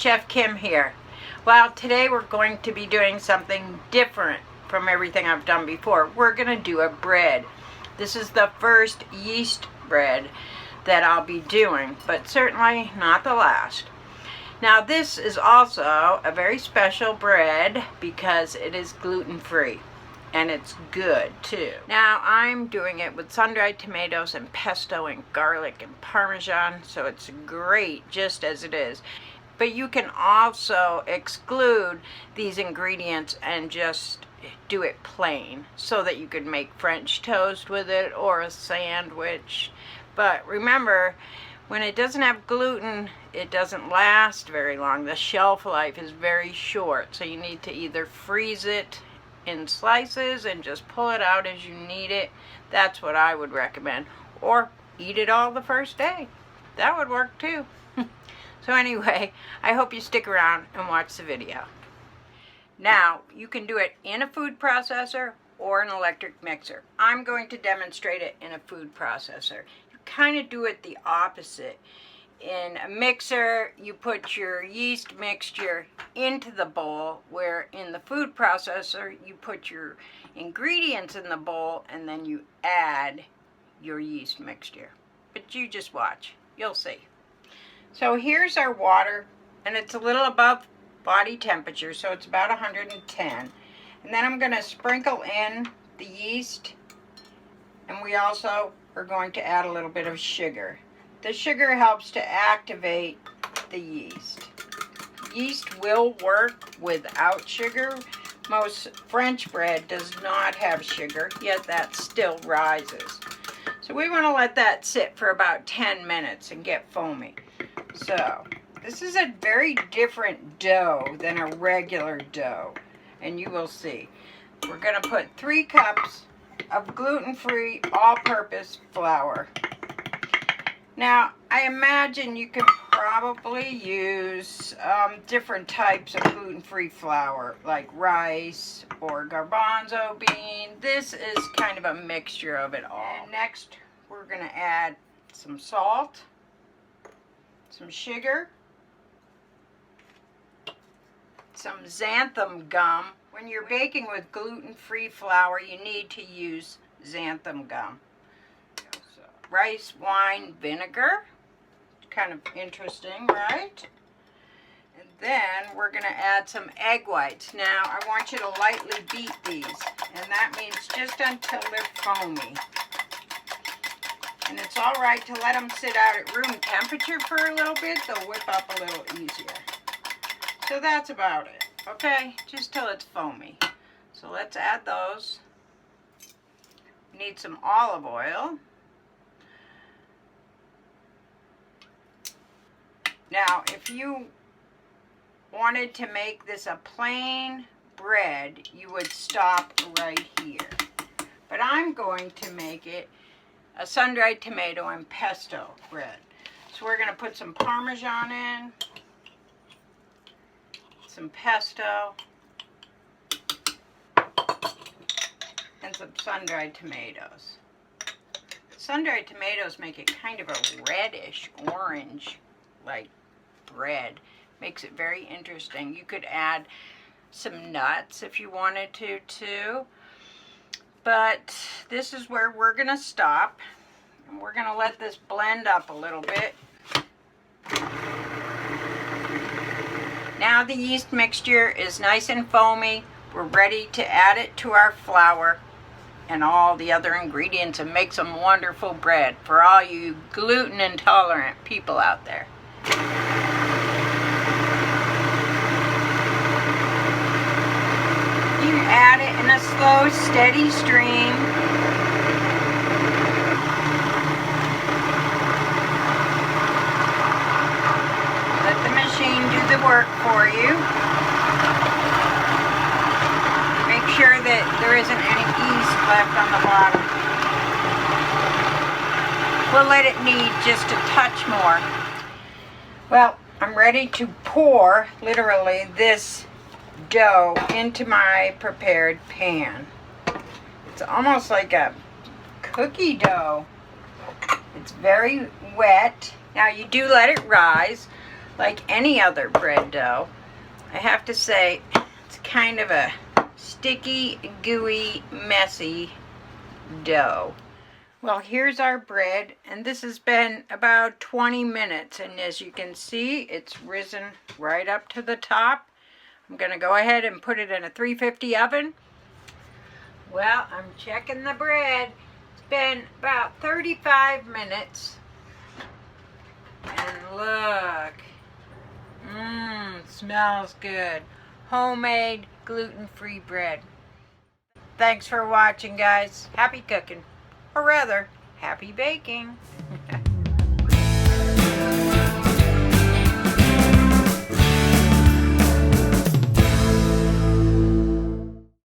Chef Kim here. Well, today we're going to be doing something different from everything I've done before. We're going to do a bread. This is the first yeast bread that I'll be doing, but certainly not the last. Now this is also a very special bread because it is gluten-free. And it's good too. Now I'm doing it with sun-dried tomatoes and pesto and garlic and Parmesan, so it's great just as it is. But you can also exclude these ingredients and just do it plain so that you could make French toast with it or a sandwich. But remember, when it doesn't have gluten, it doesn't last very long. The shelf life is very short, so you need to either freeze it in slices and just pull it out as you need it. That's what I would recommend. Or eat it all the first day. That would work too. So anyway, I hope you stick around and watch the video. Now, you can do it in a food processor or an electric mixer. I'm going to demonstrate it in a food processor. You kind of do it the opposite. In a mixer, you put your yeast mixture into the bowl, where in the food processor, you put your ingredients in the bowl and then you add your yeast mixture. But you just watch, you'll see. So here's our water, and it's a little above body temperature, so it's about 110. And then I'm going to sprinkle in the yeast, and we also are going to add a little bit of sugar. The sugar helps to activate the yeast. Yeast will work without sugar. Most French bread does not have sugar, yet that still rises. So we want to let that sit for about 10 minutes and get foamy. So this is a very different dough than a regular dough, and you will see. We're going to put 3 cups of gluten-free all-purpose flour. Now, I imagine you can probably use different types of gluten-free flour, like rice or garbanzo bean. This is kind of a mixture of it all. And next, we're going to add some salt, some sugar, some xanthum gum. When you're baking with gluten-free flour, you need to use xanthum gum. Rice wine vinegar, kind of interesting, right? And then we're going to add some egg whites. Now I want you to lightly beat these, and that means just until they're foamy. And it's all right to let them sit out at room temperature for a little bit. They'll whip up a little easier. So that's about it, okay? Just till it's foamy. So let's add those. We need some olive oil. Now, if you wanted to make this a plain bread, you would stop right here. But I'm going to make it a sun-dried tomato and pesto bread. So we're going to put some Parmesan in, some pesto, and some sun-dried tomatoes. Sun-dried tomatoes make it kind of a reddish orange like bread. Makes it very interesting. You could add some nuts if you wanted to too. But this is where we're going to stop. And we're going to let this blend up a little bit. Now the yeast mixture is nice and foamy. We're ready to add it to our flour and all the other ingredients and make some wonderful bread for all you gluten intolerant people out there. You add it in a slow, steady stream. Let the machine do the work for you. Make sure that there isn't any yeast left on the bottom. We'll let it knead just a touch more. Well, I'm ready to pour, literally, this dough into my prepared pan. It's almost like a cookie dough. It's very wet. Now you do let it rise. like any other bread dough. I have to say, it's kind of a sticky, gooey, messy dough. Well, here's our bread, and this has been about 20 minutes, and as you can see, it's risen right up to the top. I'm going to go ahead and put it in a 350 oven. Well, I'm checking the bread. It's been about 35 minutes. And look. Smells good. Homemade, gluten-free bread. Thanks for watching, guys. Happy cooking. Or rather, happy baking.